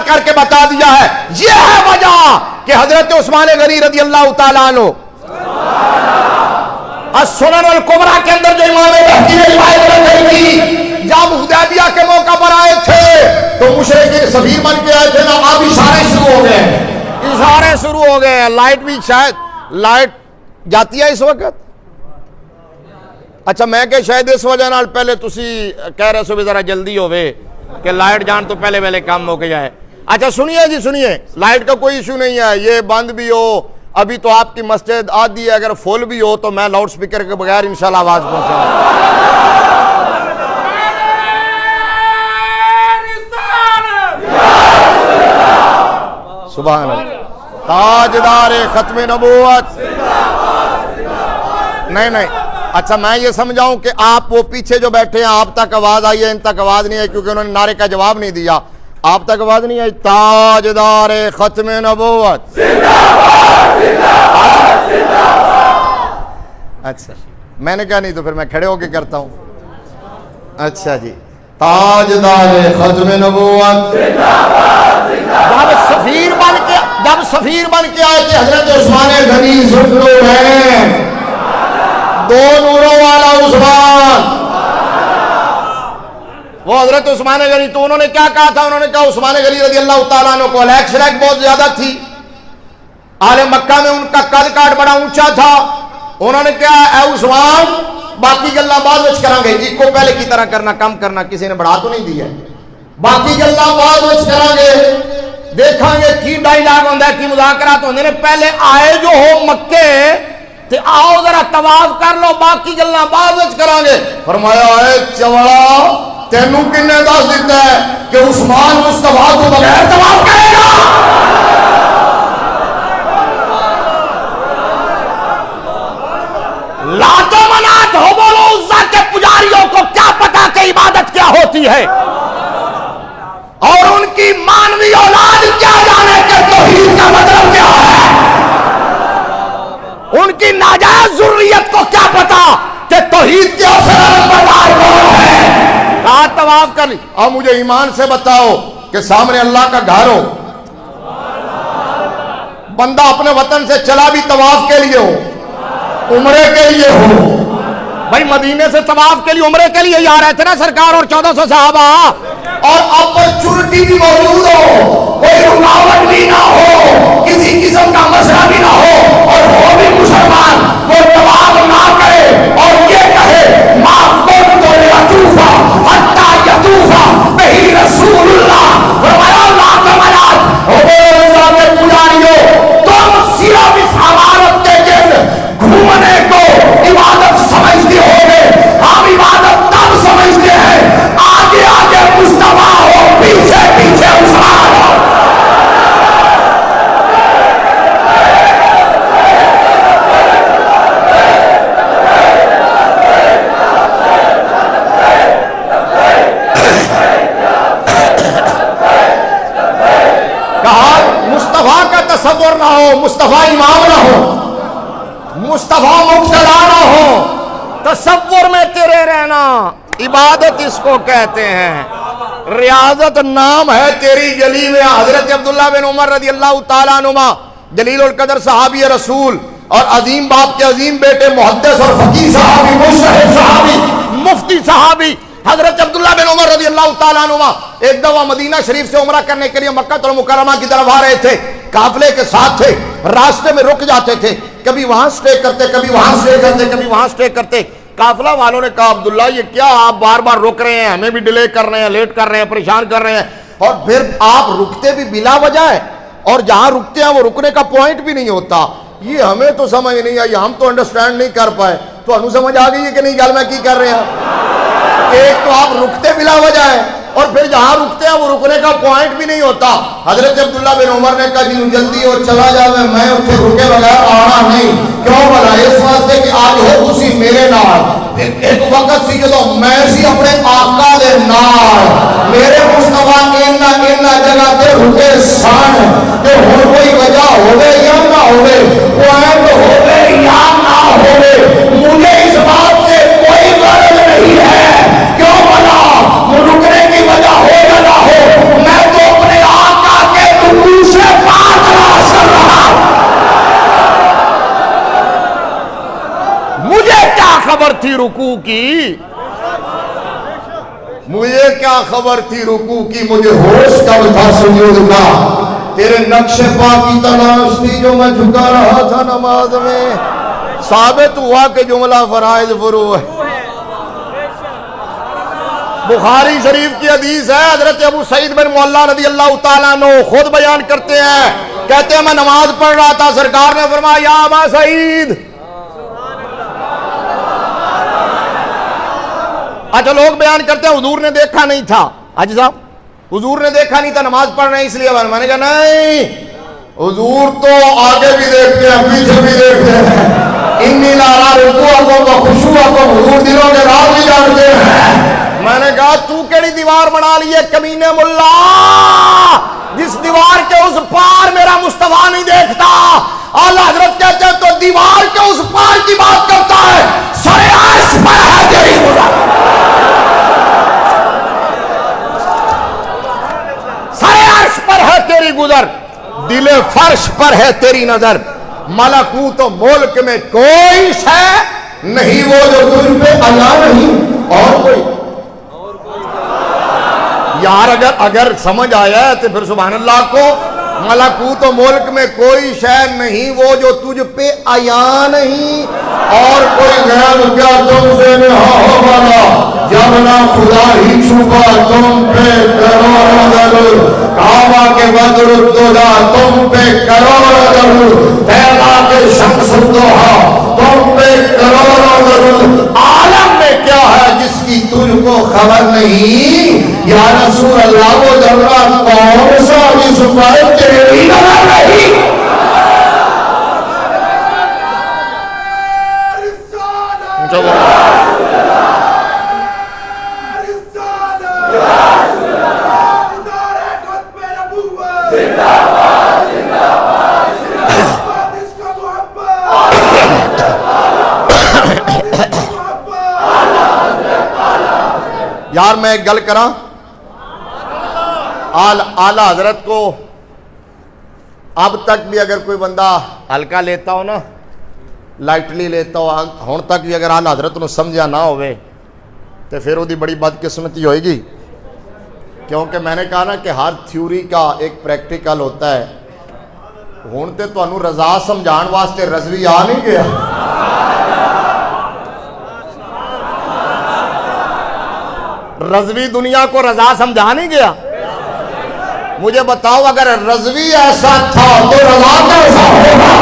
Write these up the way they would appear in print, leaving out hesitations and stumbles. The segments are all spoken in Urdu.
کر کے بتا دیا ہے. یہ ہے وجہ کہ حضرت عثمان غنی رضی اللہ تعالیٰ عنہ السنن الکبریٰ کے اندر جو امام بہقی نے روایت رکھی تھی، جب حدیبیہ کے موقع پر آئے تھے تو مشرکین سفیر بن کے آئے تھے نا، اب اشارے شروع ہو گئے، اشارے شروع ہو گئے. لائٹ بھی شاید لائٹ جاتی ہے اس وقت. اچھا میں کہ شاید اس وجہ نال پہلے تسی کہہ رہے سو بھی ذرا جلدی ہوئے کہ لائٹ جان تو پہلے پہلے کام ہو کے جائے. اچھا سنیے جی سنیے، لائٹ کا کوئی ایشو نہیں ہے، یہ بند بھی ہو ابھی تو آپ کی مسجد آدھی ہے، اگر فل بھی ہو تو میں لاؤڈ سپیکر کے بغیر انشاءاللہ آواز پہنچاؤں. سبحان اللہ. تاجدار ختم نبوت. نہیں اچھا میں یہ سمجھاؤں کہ آپ وہ پیچھے جو بیٹھے ہیں آپ تک آواز آئی ہے، ان تک آواز نہیں ہے کیونکہ انہوں نے نعرے کا جواب نہیں دیا. آپ تک آواز نہیں آئی. تاجدار ختم نبوت. اچھا میں نے کہا نہیں تو پھر میں کھڑے ہو کے کرتا ہوں. اچھا جی، تاجدار ختم نبوت. جب سفیر بن کے آئے تھے حضرت عثمان غنی ذوالنور ہیں، دو نوروں والا عثمان، وہ حضرت عثمان غنی. تو انہوں نے کیا کہا تھا؟ انہوں نے کہا عثمان غنی رضی اللہ تعالیٰ عنہ کو الیک شریک بہت زیادہ تھی، اہل مکہ میں ان کا قد کاٹ بڑا اونچا تھا. انہوں نے کہا اے عثمان باقی گلاں بعد وچ کریں گے، ایک کو پہلے کی طرح کرنا، کم کرنا، کسی نے بڑھا تو نہیں دیا، باقی گلاں بعد وچ کریں گے، دیکھیں گے کی ڈائیلاگ ہوندا ہے، کی مذاکرات ہوندے نے. پہلے آئے جو ہو مکے تے آؤ ذرا طواف کر لو، باقی گلاں بعد وچ کریں گے. فرمایا اے چوڑا تینوں کن نے دس دیتا ہے کہ عثمان مصطفیٰ کو بغیر طواف کرے گا؟ لات و منات ہبل و عزا کے پجاریوں کو کیا پتا کہ عبادت کیا ہوتی ہے، اور ان کی مانوی اولاد کیا جانے کہ توحید کا مطلب کیا ہے. ان کی ناجائز ذریت کو کیا پتا کہ توحید کے اصل بردار کون ہے. کہا طواف کر لی. اب مجھے ایمان سے بتاؤ کہ سامنے اللہ کا گھر ہو، بندہ اپنے وطن سے چلا بھی طواف کے لیے ہو، عمرے کے لیے ہو. بھائی مدینے سے طواف کے لیے عمرے کے لیے جا رہے تھے نا سرکار اور 1400 صحابہ، اور اپرچونٹی بھی موجود ہو، کوئی رکاوٹ بھی نہ ہو، کسی قسم کا مسئلہ بھی نہ ہو، اور وہ بھی مسلمان، وہ طواف نہ کرے اور یہ کہے ما کنت لیطوفا حتی یطوفا بہ رسول اللہ. فرمایا اللہ کا ملاد اللہ کے پجاریوں، تم صرف اس عمارت کے گرد گھومنے کو عبادت سمجھتے ہو گے. ہم عبادت تب سمجھتے ہیں آگے آگے مصطفیٰ ہو، پیچھے پیچھے عثمان ہو. کہا مصطفیٰ کا تصور نہ ہو، مصطفیٰ امام نہ ہو، مصطفیٰ مقتدا نہ ہو، تصور میں تیرے رہنا. عبادت اس کو کہتے ہیں، ریاضت نام ہے تیری گلی میں. حضرت عبداللہ بن عمر رضی اللہ تعالیٰ عنہما جلیل القدر صحابی رسول اور عظیم باپ کے عظیم بیٹے محدث اور فقیہ صحابی، مجتہد صحابی، مفتی صحابی حضرت عبداللہ بن عمر رضی اللہ تعالیٰ عنہما ایک دفعہ مدینہ شریف سے عمرہ کرنے کے لیے مکہ المکرمہ کی طرف آ رہے تھے، قافلے کے ساتھ تھے، راستے میں رک جاتے تھے، کبھی وہاں سٹے کرتے، کبھی وہاں سٹے کرتے، کبھی وہاں سٹے کرتے. قافلہ والوں نے کہا عبداللہ یہ کیا آپ بار بار رک رہے ہیں، ہمیں بھی ڈیلے کر رہے ہیں، لیٹ کر رہے ہیں، پریشان کر رہے ہیں، اور پھر آپ رکتے بھی بلا وجہ ہے، اور جہاں رکتے ہیں وہ رکنے کا پوائنٹ بھی نہیں ہوتا. یہ ہمیں تو سمجھ نہیں آئی، ہم تو انڈرسٹینڈ نہیں کر پائے. تو انہوں سمجھ آ گئی ہے کہ نہیں گل میں کی کر رہے ہیں؟ ایک تو آپ رکتے بلا وجہ ہے، اور پھر جہاں رکتے ہیں وہ رکنے کا پوائنٹ بھی نہیں ہوتا. حضرت عبداللہ بن عمر نے کہا جی جلدی اور چلا جاوے، میں اتنے رکے بغیر آنا نہیں. کیوں بلا؟ اس واسطے کہ آج ہو خوشی میرے نال. ایک وقت سی جدو میں سی اپنے آقا دے نال، میرے مصطفیٰ اینا جگہ تے رکے سان کہ ہن کوئی وجہ ہوے یا نہ ہوے، پوائنٹ ہوے یا نہ ہوے، مجھے اس بات سے کوئی غرض نہیں ہے. کیوں بلا؟ رکنے کی وجہ ہو یا نہ ہو، میں تو اپنے آقا کی؟ مجھے کیا خبر تھی رکوع کی، مجھے ہوش کب تھا سجود کا؟ تیرے نقش پا کی تلاش تھی جو میں جھکا رہا تھا نماز میں۔ ثابت ہوا کہ جملہ فرائض فروع ہے۔ بخاری شریف کی حدیث ہے، حضرت ابو سعید بن معلیٰ رضی اللہ تعالیٰ عنہ خود بیان کرتے ہیں، کہتے ہیں میں نماز پڑھ رہا تھا، سرکار نے فرمایا یا ابا سعید۔ اچھا لوگ بیان کرتے ہیں حضور نے دیکھا نہیں تھا، حاجی صاحب حضور نے دیکھا نہیں تھا، نماز پڑھ رہے ہیں اس لیے۔ میں نے کہا نہیں، حضور تو آگے بھی دیکھتے ہیں پیچھے بھی دیکھتے ہیں۔ انی لارا رکوعکم و خشوعکم، حضور دلوں کے راز بھی جانتے ہیں۔ میں نے کہا تو کیڑی دیوار بنا لی ہے کمینے ملا، جس دیوار کے اس پار میرا مصطفیٰ نہیں دیکھتا۔ اعلیٰ حضرت کہتے ہیں تو دیوار کے اس پار کی بات کرتا ہے، سر عرش پر ہے تیری گزر، سر عرش پر ہے تیری گزر، دل فرش پر ہے تیری نظر، ملکوت و ملک میں کوئی شے نہیں وہ جو تجھ پہ عطا نہیں اور کوئی۔ یار اگر سمجھ آیا ہے تو پھر سبحان اللہ کو، ملکوت و ملک میں کوئی شے نہیں وہ جو تجھ پہ عیاں نہیں اور کوئی غیر، کیا تم سے نہا ہو والا جب نہ خدا ہی چھپا تم پہ کروڑوں ضرور، کعبہ کے بدر الدجا تم پہ کروڑوں ضرور، پیدا کے شمس الضحیٰ تم پہ کروڑوں ضرور، عالم میں کیا ہے جس کی تجھ کو خبر نہیں؟ یا رسول اللہ وہ ذرہ کون سا جس پر تیری نظر نہیں؟ یار میں ایک گل کراں، اعلیٰ حضرت کو اب تک بھی اگر کوئی بندہ ہلکا لیتا ہو نا، لائٹلی لیتا ہو، ہون تک بھی اگر اعلیٰ حضرت نے سمجھا نہ ہوئے تو پھر وہ دی بڑی بدقسمتی ہوئے گی، کیونکہ میں نے کہا نا کہ ہر تھیوری کا ایک پریکٹیکل ہوتا ہے۔ ہون تے تو انہوں رضا سمجھان واسطے رضوی آ نہیں گیا، رضوی دنیا کو رضا سمجھا نہیں گیا۔ مجھے بتاؤ اگر رضوی ایسا تھا تو رضا کیسا ہوگا؟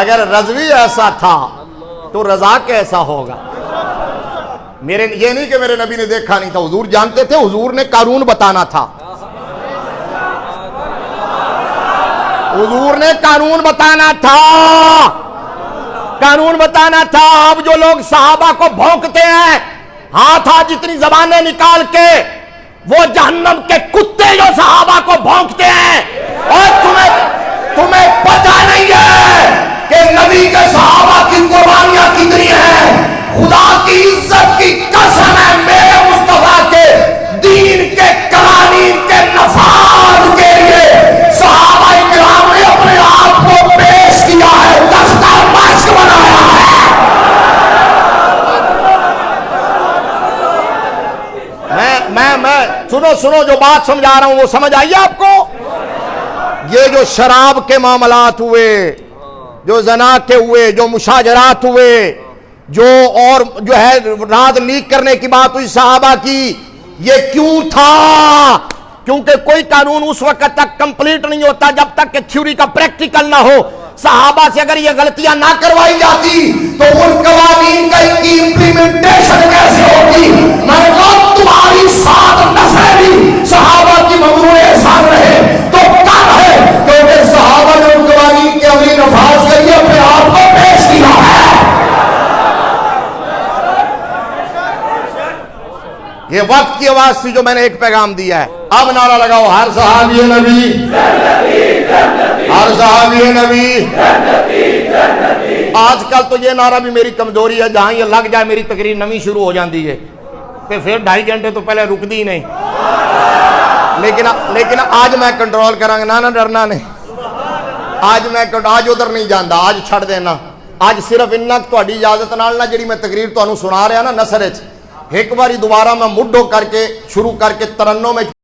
اگر رضوی ایسا تھا تو رضا کیسا ہوگا؟ میرے یہ نہیں کہ میرے نبی نے دیکھا نہیں تھا، حضور جانتے تھے، حضور نے قانون بتانا تھا، حضور نے قانون بتانا تھا، قانون بتانا تھا۔ اب جو لوگ صحابہ کو بھونکتے ہیں ہاتھ جتنی زبانیں نکال کے، وہ جہنم کے کتے جو صحابہ کو بھونکتے ہیں، اور تمہیں پتہ نہیں ہے کہ نبی کے صحابہ کی قربانیاں کتنی ہیں۔ خدا کی عزت کی قسم ہے، میرے مصطفیٰ کے دین کے قوانین کے نفاذ کے لیے صحابہ کرام نے اپنے آپ کو پیش کیا ہے، دفتر مشق بنایا ہے۔ میں سنو جو بات سمجھا رہا ہوں وہ سمجھ آئیے آپ کو؟ یہ جو شراب کے معاملات ہوئے، جو زنا کے ہوئے، جو مشاجرات ہوئے، جو اور جو ہے رات لیک کرنے کی بات ہوئی صحابہ کی، یہ کیوں تھا؟ کیونکہ کوئی قانون اس وقت تک کمپلیٹ نہیں ہوتا جب تک کہ تھیوری کا پریکٹیکل نہ ہو۔ صحابہ سے اگر یہ غلطیاں نہ کروائی جاتی تو ان قوانین کا امپلیمنٹیشن کیسے ہوتی؟ میں کہا تمہاری 7 نسلیں بھی صحابہ کی ممنوع احسان رہے تو کم ہے، کیونکہ صحابہ نے ان قوانین کے عملی نفاذ کے لیے اپنے آپ کو پیش کیا ہے۔ یہ وقت کی آواز تھی جو میں نے ایک پیغام دیا ہے۔ اب نعرہ لگاؤ، ہر صحابی نبی ہر صحابی نبی۔ آج کل تو یہ نعرہ بھی میری کمزوری ہے، جہاں یہ لگ جائے میری تقریر نمی شروع ہو جاندی ہے، تو پھر 2.5 گھنٹے تو پہلے رک دی نہیں، لیکن آج میں کنٹرول کروں گا، نہ ڈرنا نہیں، آج میں آج ادھر نہیں جانا، آج چھڑ دینا، آج صرف انہا تہاڈی اجازت نال نہ جڑی میں تقریر تانوں سنا رہا نا نثر وچ ایک باری دوبارہ میں مڈو کر کے شروع کر کے ترنم میں